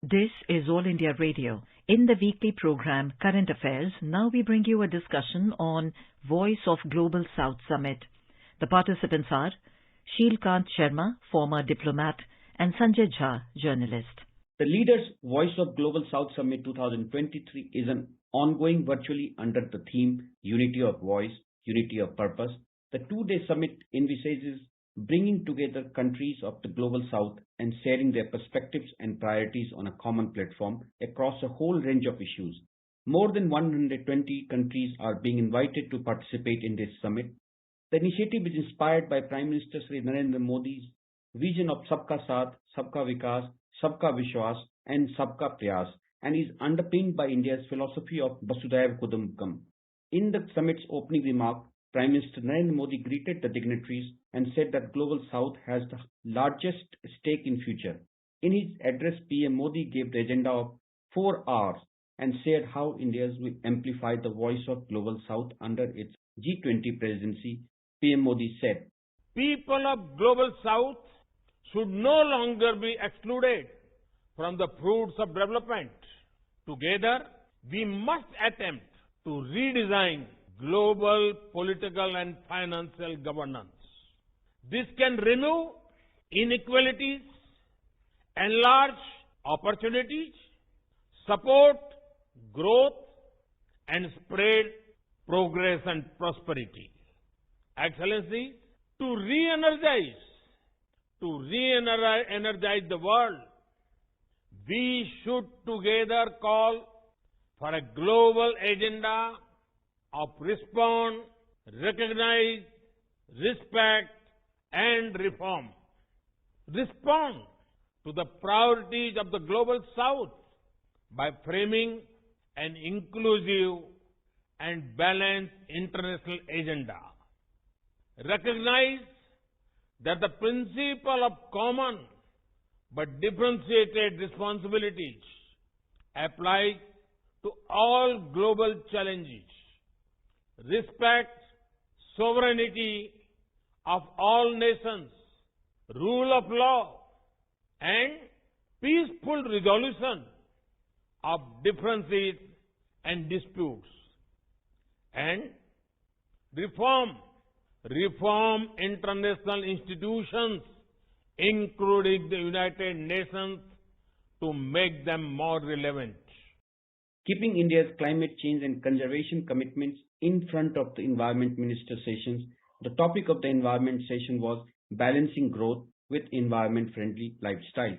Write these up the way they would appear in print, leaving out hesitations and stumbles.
This is All India Radio. In the weekly program Current Affairs, now we bring you a discussion on Voice of Global South Summit. The participants are Sheelkant Sharma, former diplomat, and Sanjay Jha, journalist. The Leaders' Voice of Global South Summit 2023 is an ongoing virtually under the theme Unity of Voice, Unity of Purpose. The two-day summit envisages bringing together countries of the Global South and sharing their perspectives and priorities on a common platform across a whole range of issues. More than 120 countries are being invited to participate in this summit. The initiative is inspired by Prime Minister Shri Narendra Modi's vision of Sabka Saath, Sabka Vikas, Sabka Vishwas and Sabka Prayas, and is underpinned by India's philosophy of Vasudhaiva Kutumbakam. In the summit's opening remark, Prime Minister Narendra Modi greeted the dignitaries and said that Global South has the largest stake in future. In his address, PM Modi gave the agenda of 4 R's and shared how India will amplify the voice of Global South under its G20 presidency. PM Modi said, "People of Global South should no longer be excluded from the fruits of development. Together, we must attempt to redesign global political and financial governance. This can remove inequalities, enlarge opportunities, support growth, and spread progress and prosperity. Excellencies, to re-energize the world, we should together call for a global agenda of respond, recognize, respect, and reform. Respond to the priorities of the Global South by framing an inclusive and balanced international agenda. Recognize that the principle of common but differentiated responsibilities applies to all global challenges. Respect sovereignty of all nations, rule of law, and peaceful resolution of differences and disputes. And reform international institutions, including the United Nations, to make them more relevant." Keeping India's climate change and conservation commitments in front of the Environment Minister sessions, the topic of the Environment session was balancing growth with environment-friendly lifestyle.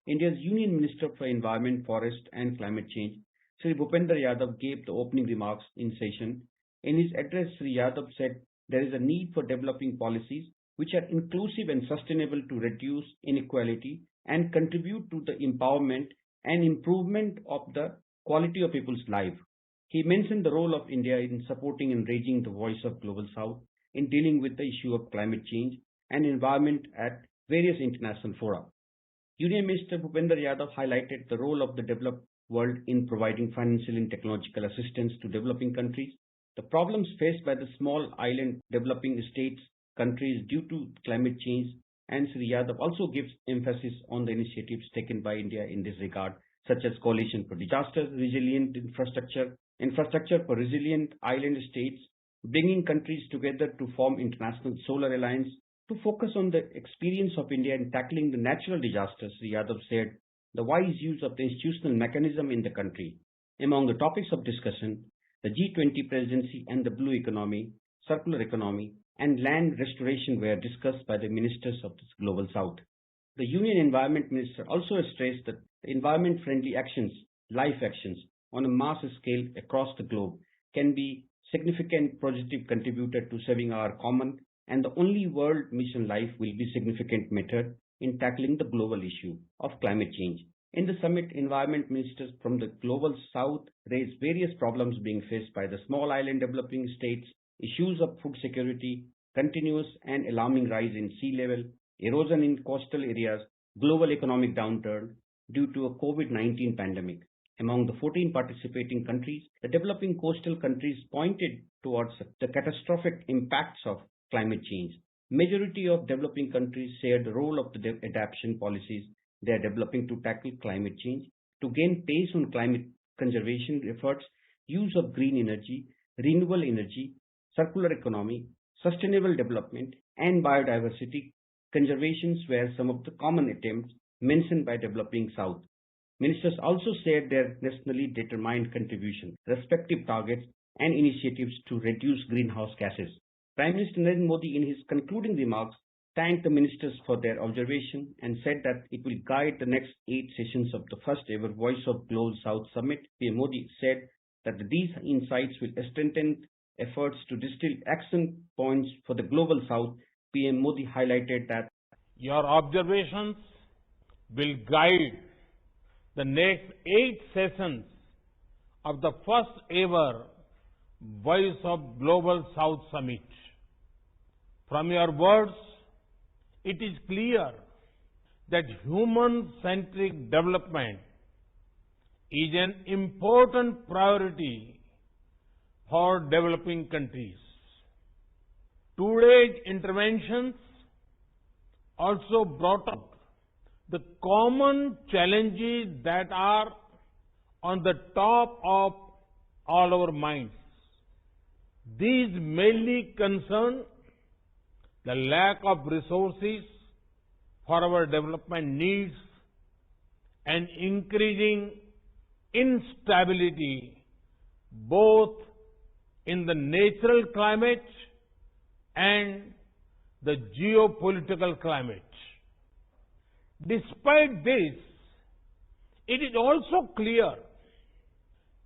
India's Union Minister for Environment, Forest and Climate Change, Sri Bhupender Yadav, gave the opening remarks in session. In his address, Sri Yadav said there is a need for developing policies which are inclusive and sustainable to reduce inequality and contribute to the empowerment and improvement of the quality of people's life. He mentioned the role of India in supporting and raising the voice of Global South in dealing with the issue of climate change and environment at various international fora. Union Minister Bhupender Yadav highlighted the role of the developed world in providing financial and technological assistance to developing countries. The problems faced by the small island developing states countries due to climate change, and Sri Yadav also gives emphasis on the initiatives taken by India in this regard, such as Coalition for Disaster Resilient Infrastructure for Resilient Island States, bringing countries together to form International Solar Alliance to focus on the experience of India in tackling the natural disasters. Sri Yadav said the wise use of the institutional mechanism in the country. Among the topics of discussion, the G20 presidency and the blue economy, circular economy, and land restoration were discussed by the ministers of the Global South. The Union Environment Minister also stressed that environment-friendly actions, life actions, on a mass scale across the globe can be significant positive contributor to saving our common and the only world mission life will be significant method in tackling the global issue of climate change. In the summit, environment ministers from the Global South raised various problems being faced by the small island developing states, issues of food security, continuous and alarming rise in sea level, erosion in coastal areas, global economic downturn due to a COVID-19 pandemic. Among the 14 participating countries, the developing coastal countries pointed towards the catastrophic impacts of climate change. Majority of developing countries share the role of the adaptation policies they are developing to tackle climate change. to gain pace on climate conservation efforts, use of green energy, renewable energy, circular economy, sustainable development, and biodiversity conservations were some of the common attempts mentioned by Developing South. Ministers also shared their nationally determined contribution, respective targets, and initiatives to reduce greenhouse gases. Prime Minister Narendra Modi, in his concluding remarks, thanked the ministers for their observation and said that it will guide the next 8 sessions of the first ever Voice of Global South Summit. PM Modi said that these insights will strengthen efforts to distill action points for the Global South. PM Modi highlighted that your observations will guide the next 8 sessions of the first ever Voice of Global South Summit. From your words, it is clear that human-centric development is an important priority for developing countries. Today's interventions also brought up the common challenges that are on the top of all our minds. These mainly concern the lack of resources for our development needs and increasing instability both in the natural climate and the geopolitical climate. Despite this, it is also clear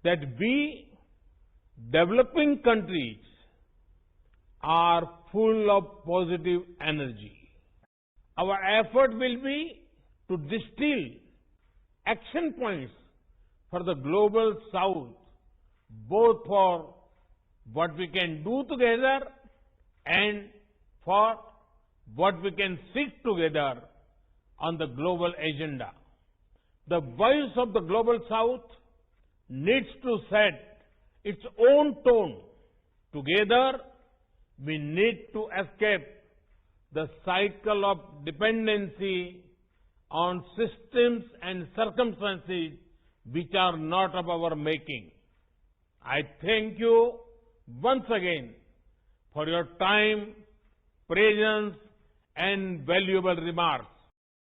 that we, developing countries, are full of positive energy. Our effort will be to distill action points for the Global South, both for what we can do together and for what we can seek together on the global agenda. The voice of the Global South needs to set its own tone. Together, we need to escape the cycle of dependency on systems and circumstances which are not of our making. I thank you once again for your time, presence, and valuable remarks.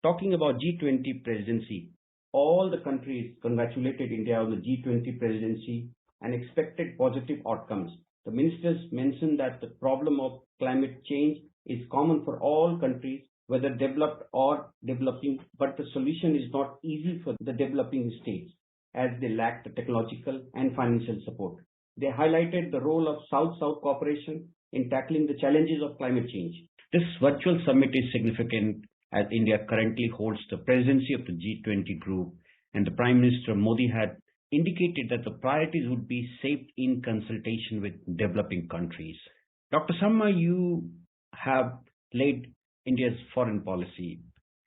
Talking about G20 presidency, all the countries congratulated India on the G20 presidency and expected positive outcomes. The ministers mentioned that the problem of climate change is common for all countries, whether developed or developing, but the solution is not easy for the developing states as they lack the technological and financial support. They highlighted the role of South-South cooperation in tackling the challenges of climate change. This virtual summit is significant as India currently holds the presidency of the G20 group, and the Prime Minister Modi had indicated that the priorities would be shaped in consultation with developing countries. Dr. Sharma, you have led India's foreign policy,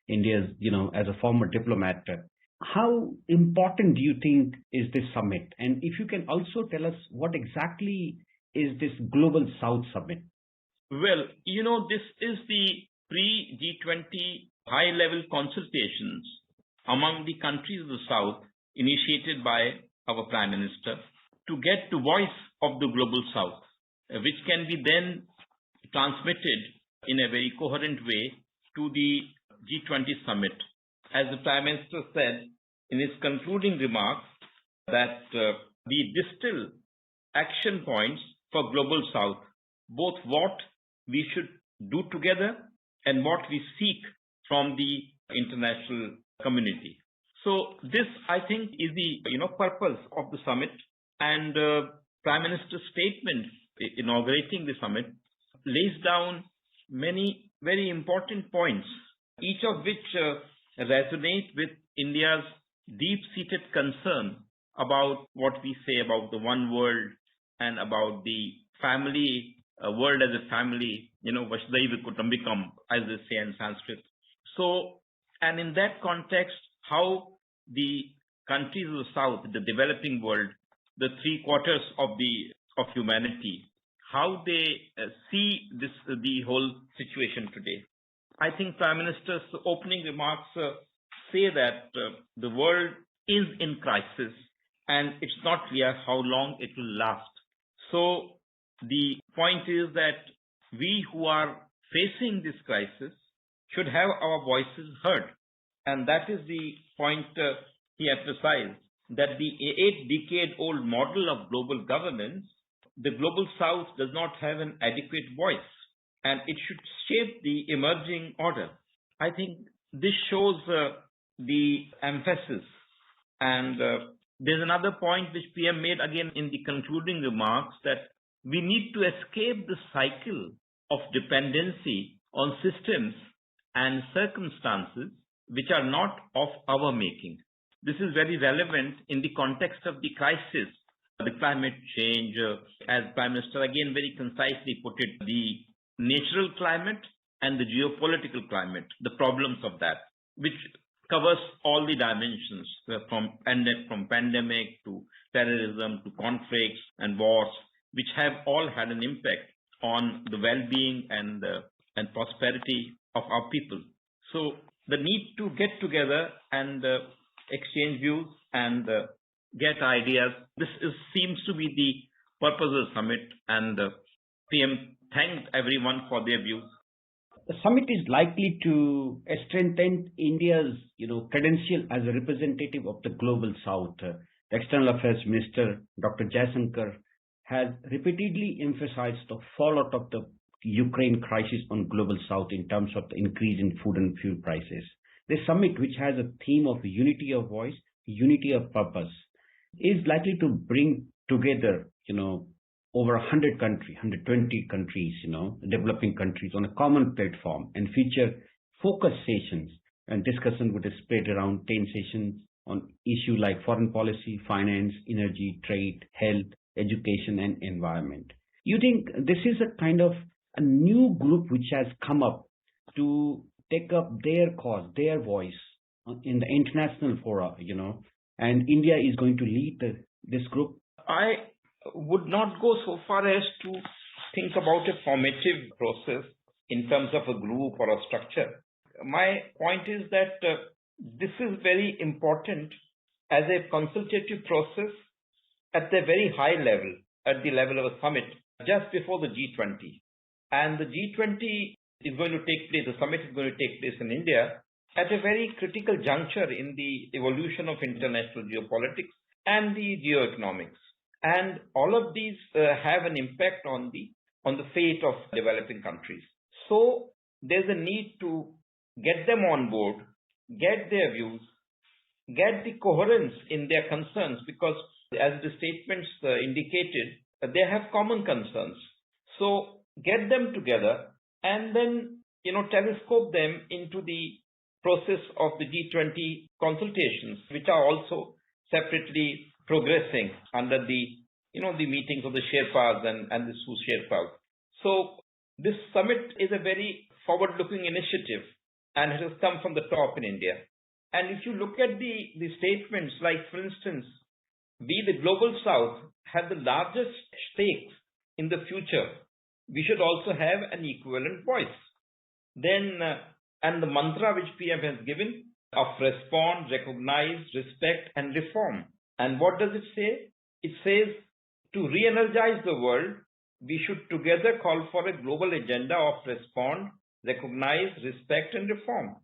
as a former diplomat. How important do you think is this summit? And if you can also tell us what exactly is this Global South Summit? Well, this is the pre-G20 high-level consultations among the countries of the South initiated by our Prime Minister to get the voice of the Global South, which can be then transmitted in a very coherent way to the G20 summit. As the Prime Minister said in his concluding remarks, that we distill action points for Global South, both what we should do together and what we seek from the international community. So this, I think, is the purpose of the summit, and Prime Minister's statement inaugurating the summit lays down many very important points, each of which resonate with India's deep-seated concern about what we say about the one world and about the family, world as a family, Vasudhaiva Kutumbakam, as they say in Sanskrit. So, and in that context, how the countries of the South, the developing world, the 3/4 of humanity, how they see the whole situation today. I think Prime Minister's opening remarks say that the world is in crisis, and it's not clear how long it will last. So the point is that we who are facing this crisis should have our voices heard. And that is the point he emphasized, that the 8-decade-old model of global governance, the global south does not have an adequate voice, and it should shape the emerging order. I think this shows the emphasis. And there's another point which PM made again in the concluding remarks, that we need to escape the cycle of dependency on systems and circumstances which are not of our making. This is very relevant in the context of the crisis, the climate change, as Prime Minister again very concisely put it, the natural climate and the geopolitical climate, the problems of that, which covers all the dimensions, from pandemic to terrorism to conflicts and wars, which have all had an impact on the well-being and prosperity of our people. So the need to get together and exchange views and get ideas, seems to be the purpose of the summit, and PM thanked everyone for their views. The summit is likely to strengthen India's, credential as a representative of the global south. The External Affairs Minister, Dr. Jaishankar, has repeatedly emphasized the fallout of the Ukraine crisis on global south in terms of the increase in food and fuel prices. This summit, which has a theme of unity of voice, unity of purpose, is likely to bring together, over 100 countries, 120 countries, developing countries on a common platform, and feature focus sessions, and discussion would spread around 10 sessions on issues like foreign policy, finance, energy, trade, health, education, and environment. You think this is a kind of a new group which has come up to take up their cause, their voice in the international fora, and India is going to lead this group? I would not go so far as to think about a formative process in terms of a group or a structure. My point is that this is very important as a consultative process at the very high level, at the level of a summit, just before the G20. And the G20 is going to take place, the summit is going to take place in India at a very critical juncture in the evolution of international geopolitics and the geoeconomics. And all of these have an impact on the fate of developing countries. So there's a need to get them on board, get their views, get the coherence in their concerns, because as the statements indicated, they have common concerns. So get them together and then, telescope them into the process of the G20 consultations, which are also separately progressing under the meetings of the Sherpas and the sous-Sherpas. So this summit is a very forward-looking initiative, and it has come from the top in India. And if you look at the statements, like for instance, we, the Global South, have the largest stakes in the future. We should also have an equivalent voice. Then, and the mantra which PM has given of respond, recognize, respect, and reform. And what does it say? It says, to re-energize the world, we should together call for a global agenda of respond, recognize, respect, and reform.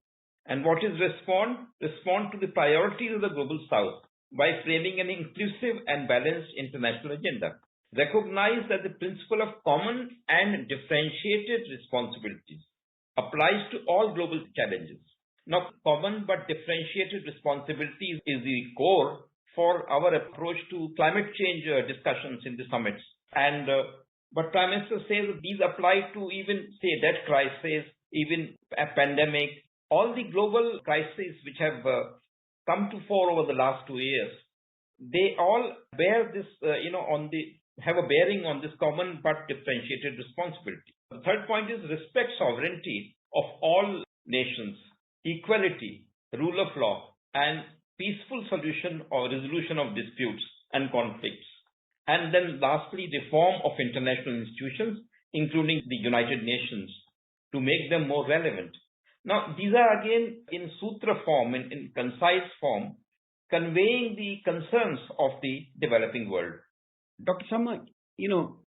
And what is respond? Respond to the priorities of the Global South by framing an inclusive and balanced international agenda. Recognize that the principle of common and differentiated responsibilities applies to all global challenges. Now, common but differentiated responsibilities is the core for our approach to climate change discussions in the summits. And but Prime Minister says these apply to even, say, debt crisis, even a pandemic, all the global crises which have come to fore over the last 2 years. They all bear this, have a bearing on this common but differentiated responsibility. The third point is respect sovereignty of all nations, equality, rule of law, and peaceful solution or resolution of disputes and conflicts. And then lastly, reform of international institutions, including the United Nations, to make them more relevant. Now, these are again in sutra form, in concise form, conveying the concerns of the developing world. Dr. Sharma,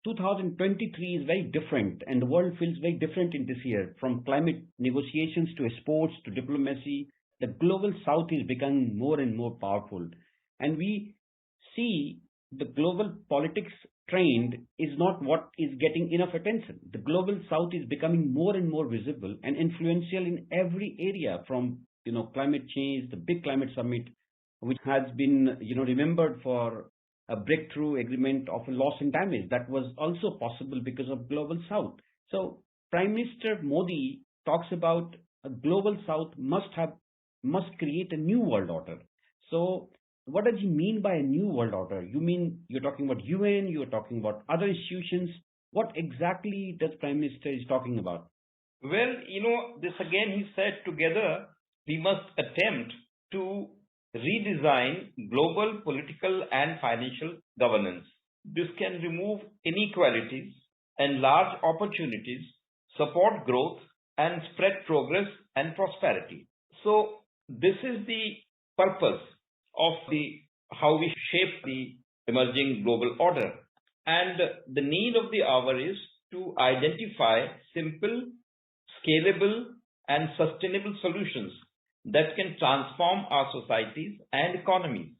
2023 is very different, and the world feels very different in this year. From climate negotiations to exports to diplomacy, the global south is becoming more and more powerful. And we see the global politics trend is not what is getting enough attention. The global south is becoming more and more visible and influential in every area, from climate change, the big climate summit, which has been remembered for a breakthrough agreement of a loss and damage that was also possible because of global south. So Prime Minister Modi talks about a global south must create a new world order. So what does he mean by a new world order? You mean you're talking about UN, you're talking about other institutions? What exactly does Prime Minister is talking about? Well, this again he said, together we must attempt to redesign global political and financial governance. This can remove inequalities, enlarge opportunities, support growth, and spread progress and prosperity. So this is the purpose of how we shape the emerging global order. And the need of the hour is to identify simple, scalable, and sustainable solutions that can transform our societies and economies,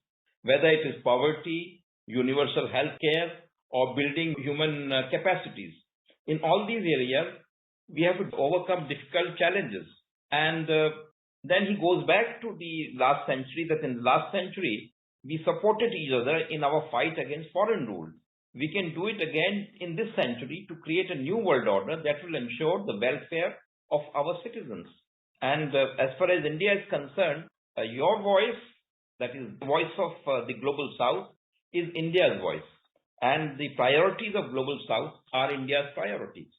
whether it is poverty, universal health care, or building human capacities. In all these areas, we have to overcome difficult challenges. And then he goes back to the last century, that in the last century, we supported each other in our fight against foreign rule. We can do it again in this century to create a new world order that will ensure the welfare of our citizens. And as far as India is concerned, your voice, that is the voice of the global south, is India's voice. And the priorities of global south are India's priorities.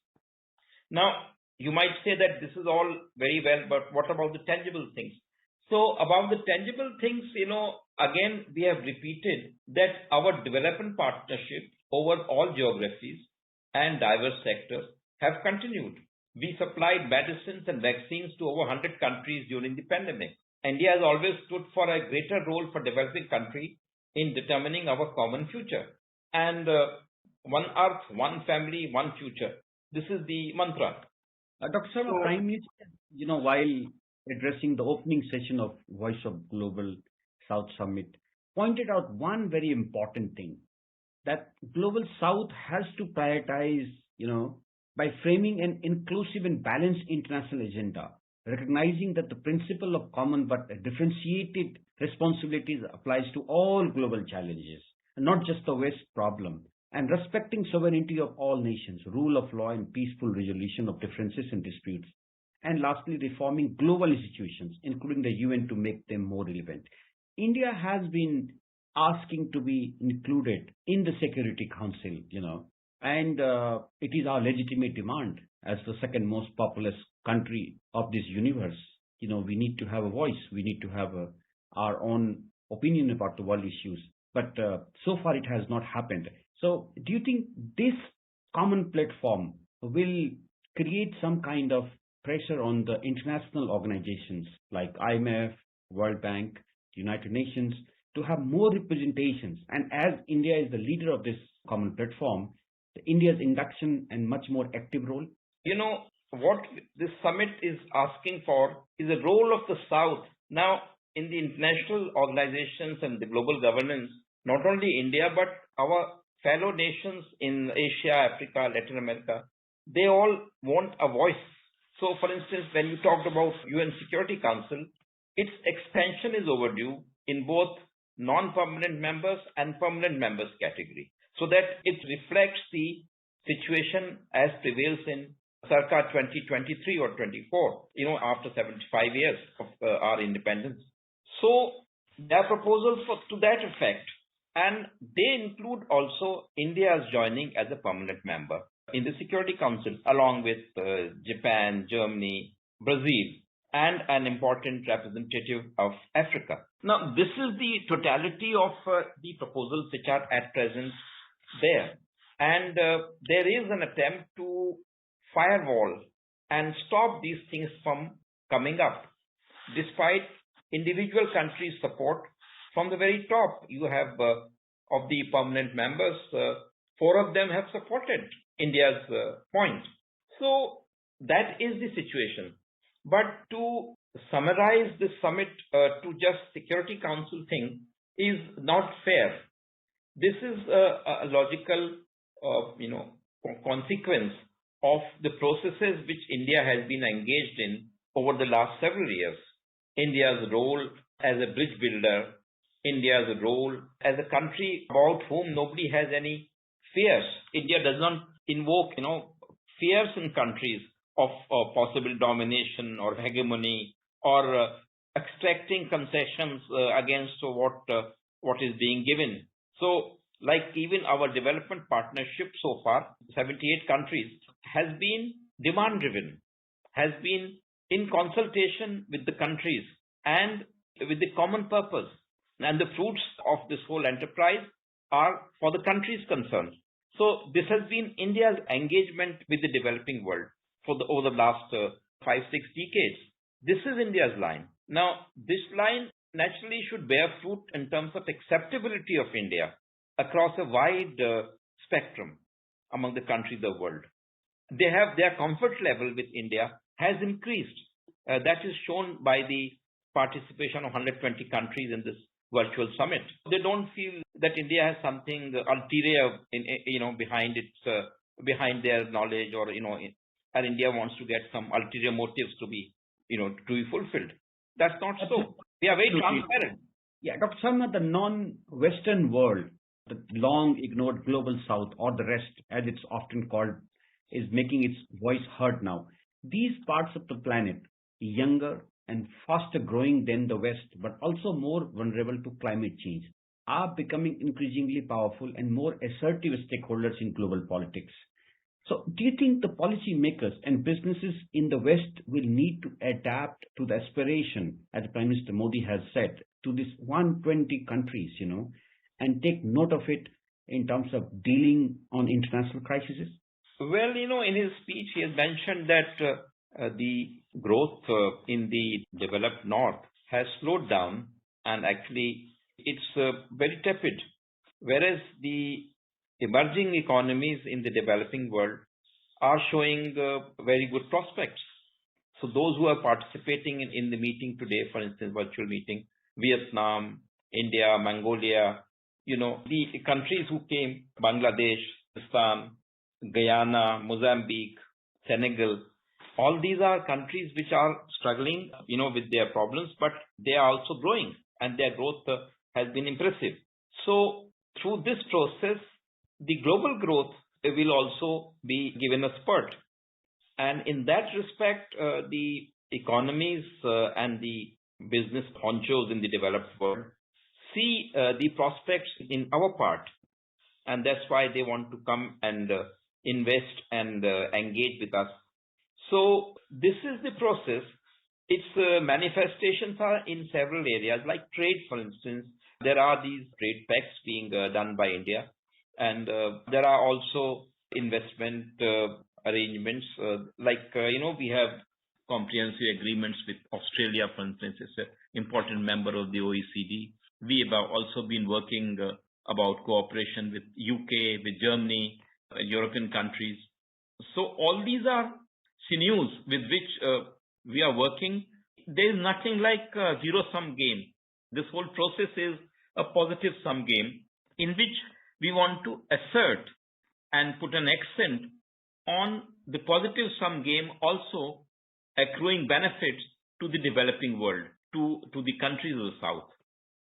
Now, you might say that this is all very well, but what about the tangible things? So about the tangible things, again, we have repeated that our development partnership over all geographies and diverse sectors have continued. We supplied medicines and vaccines to over 100 countries during the pandemic. India has always stood for a greater role for developing countries in determining our common future. And one earth, one family, one future. This is the mantra. Dr. Sharma, Prime Minister, while addressing the opening session of Voice of Global South Summit, pointed out one very important thing, that Global South has to prioritize, by framing an inclusive and balanced international agenda, recognizing that the principle of common but differentiated responsibilities applies to all global challenges, and not just the West problem, and respecting sovereignty of all nations, rule of law, and peaceful resolution of differences and disputes. And lastly, reforming global institutions, including the UN, to make them more relevant. India has been asking to be included in the Security Council, and it is our legitimate demand as the second most populous country of this universe. We need to have a voice. We need to have our own opinion about the world issues. But so far it has not happened. So do you think this common platform will create some kind of pressure on the international organizations like IMF, World Bank, United Nations to have more representations? And as India is the leader of this common platform, India's induction and much more active role? What this summit is asking for is the role of the South. Now, in the international organizations and the global governance, not only India, but our fellow nations in Asia, Africa, Latin America, they all want a voice. So, for instance, when you talked about UN Security Council, its expansion is overdue in both non-permanent members and permanent members category, so that it reflects the situation as prevails in circa 2023 or 24, after 75 years of our independence. So there are proposals to that effect, and they include also India's joining as a permanent member in the Security Council, along with Japan, Germany, Brazil, and an important representative of Africa. Now, this is the totality of the proposals which are at present there. And there is an attempt to firewall and stop these things from coming up. Despite individual countries' support, From the very top, you have of the permanent members, four of them have supported India's point. So that is the situation. But to summarize this summit to just Security Council thing is not fair. This is a logical, consequence of the processes which India has been engaged in over the last several years. India's role as a bridge builder, India's role as a country about whom nobody has any fears. India does not invoke, fears in countries of possible domination or hegemony or extracting concessions against what is being given. So, like even our development partnership so far, 78 countries, has been demand-driven, has been in consultation with the countries and with the common purpose. And the fruits of this whole enterprise are for the countries concerned. So this has been India's engagement with the developing world over the last 5-6 decades. This is India's line. Now, this line naturally should bear fruit in terms of acceptability of India across a wide spectrum among the countries of the world. Their comfort level with India has increased. That is shown by the participation of 120 countries in this virtual summit. They don't feel that India has something ulterior behind their knowledge, or and India wants to get some ulterior motives to be fulfilled. That's not so. We are very transparent. Yeah, Dr. Sharma, the non-Western world, the long ignored global South, or the rest, as it's often called, is making its voice heard now. These parts of the planet, younger and faster growing than the West, but also more vulnerable to climate change, are becoming increasingly powerful and more assertive stakeholders in global politics. So do you think the policymakers and businesses in the West will need to adapt to the aspiration, as Prime Minister Modi has said, to these 120 countries, and take note of it in terms of dealing on international crises? Well, in his speech, he has mentioned that the growth in the developed North has slowed down, and actually it's very tepid, whereas the emerging economies in the developing world are showing very good prospects. So those who are participating in the meeting today, for instance, virtual meeting, Vietnam, India, Mongolia, the countries who came, Bangladesh, Pakistan, Guyana, Mozambique, Senegal, all these are countries which are struggling, with their problems, but they are also growing, and their growth has been impressive. So through this process, the global growth will also be given a spurt. And in that respect, the economies and the business honchos in the developed world see the prospects in our part. And that's why they want to come and invest and engage with us. So this is the process. Its manifestations are in several areas, like trade, for instance. There are these trade pacts being done by India. And there are also investment arrangements, we have comprehensive agreements with Australia, for instance. It's an important member of the OECD. We have also been working about cooperation with UK, with Germany, European countries. So all these are sinews with which we are working. There is nothing like a zero-sum game. This whole process is a positive-sum game in which we want to assert and put an accent on the positive-sum game also accruing benefits to the developing world, to the countries of the South.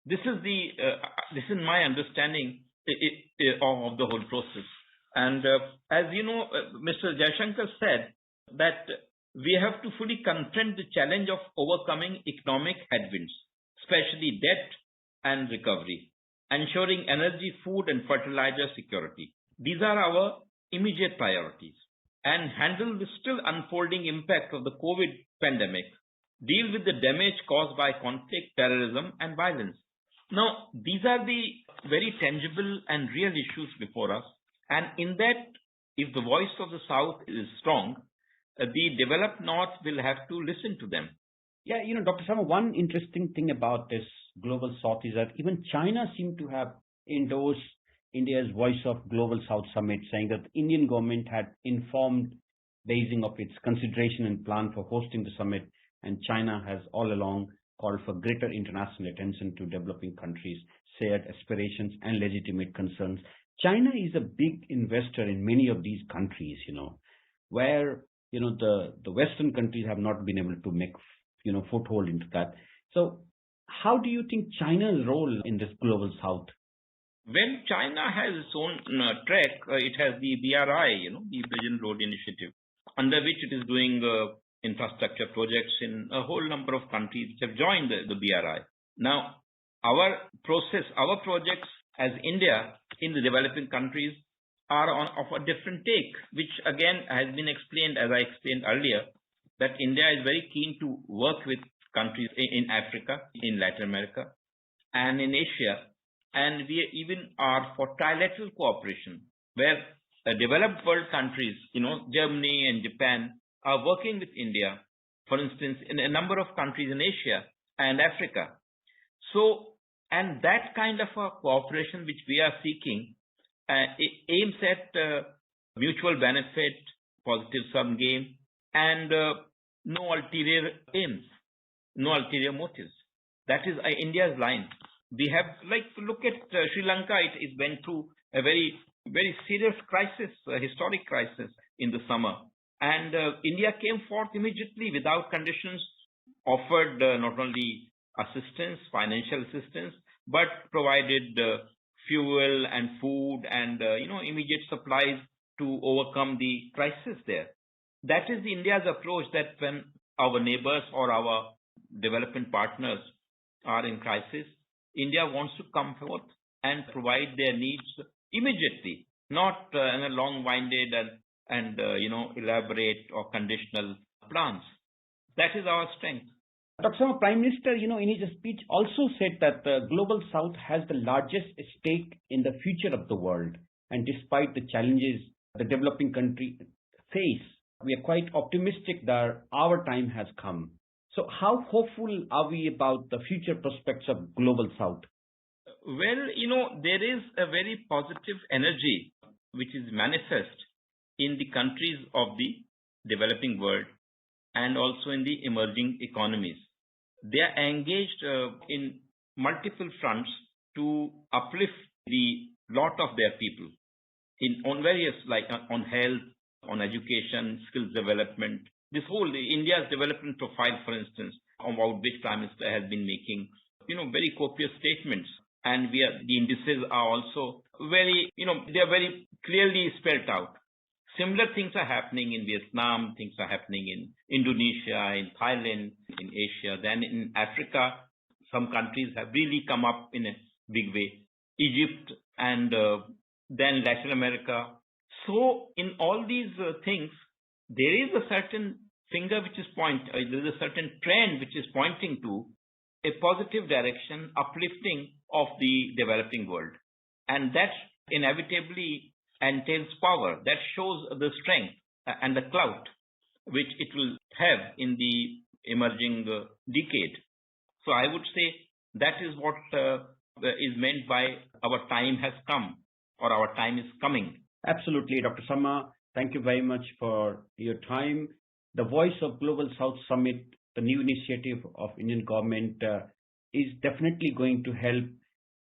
This is my understanding of the whole process. And as you know, Mr. Jaishankar said that we have to fully confront the challenge of overcoming economic headwinds, especially debt and recovery, ensuring energy, food, and fertilizer security. These are our immediate priorities. And handle the still unfolding impact of the COVID pandemic. Deal with the damage caused by conflict, terrorism, and violence. Now, these are the very tangible and real issues before us. And in that, if the voice of the South is strong, the developed North will have to listen to them. Yeah, Dr. Sharma, one interesting thing about this Global South is that even China seemed to have endorsed India's Voice of Global South Summit, saying that the Indian government had informed Beijing of its consideration and plan for hosting the summit, and China has all along called for greater international attention to developing countries' shared aspirations and legitimate concerns. China is a big investor in many of these countries, where, the Western countries have not been able to make, foothold into that. So how do you think China's role in this Global South? Well, China has its own track. It has the BRI, the Belt and Road Initiative, under which it is doing infrastructure projects in a whole number of countries which have joined the BRI. Now, our projects as India in the developing countries are of a different take, which again has been explained, as I explained earlier, that India is very keen to work with countries in Africa, in Latin America, and in Asia. And we even are for trilateral cooperation, where developed world countries, Germany and Japan, are working with India, for instance, in a number of countries in Asia and Africa. So, and that kind of a cooperation which we are seeking it aims at mutual benefit, positive sum game, and no ulterior aims, no ulterior motives. That is India's line. We have, look at Sri Lanka. It went through a very, very serious crisis, a historic crisis in the summer. And India came forth immediately without conditions, offered not only assistance, financial assistance, but provided fuel and food and, immediate supplies to overcome the crisis there. That is India's approach, that when our neighbors or our development partners are in crisis, India wants to come forth and provide their needs immediately, not in a long-winded and elaborate or conditional plans. That is our strength. Dr. Sharma, Prime Minister, in his speech also said that the Global South has the largest stake in the future of the world. And despite the challenges the developing country face, we are quite optimistic that our time has come. So how hopeful are we about the future prospects of Global South? Well, there is a very positive energy which is manifest in the countries of the developing world and also in the emerging economies. They are engaged in multiple fronts to uplift the lot of their people on various, like on health, on education, skills development. This whole India's development profile, for instance, about which Prime Minister has been making, very copious statements. And the indices are also very, they are very clearly spelled out. Similar things are happening in Vietnam, things are happening in Indonesia, in Thailand, in Asia. Then in Africa, some countries have really come up in a big way. Egypt and then Latin America. So in all these things, there is a certain finger which is there is a certain trend which is pointing to a positive direction, uplifting of the developing world. And that inevitably entails power. That shows the strength and the clout which it will have in the emerging decade. So I would say that is what is meant by our time has come, or our time is coming. Absolutely, Dr. Sharma. Thank you very much for your time. The Voice of Global South Summit, the new initiative of Indian government, is definitely going to help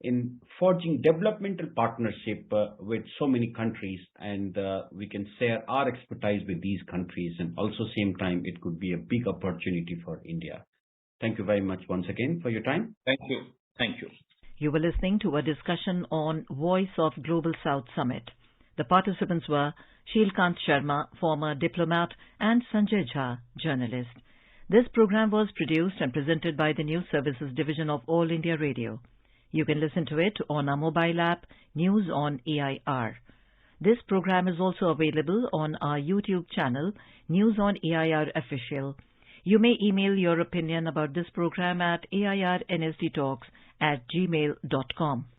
in forging developmental partnership with so many countries, and we can share our expertise with these countries, and also same time it could be a big opportunity for India. Thank you very much once again for your time. Thank you. Thank you. You were listening to a discussion on Voice of Global South Summit. The participants were Sheelkant Sharma, former diplomat, and Sanjay Jha, journalist. This program was produced and presented by the News Services Division of All India Radio. You can listen to it on our mobile app, News on AIR. This program is also available on our YouTube channel, News on AIR Official. You may email your opinion about this program at airnsdtalks@gmail.com.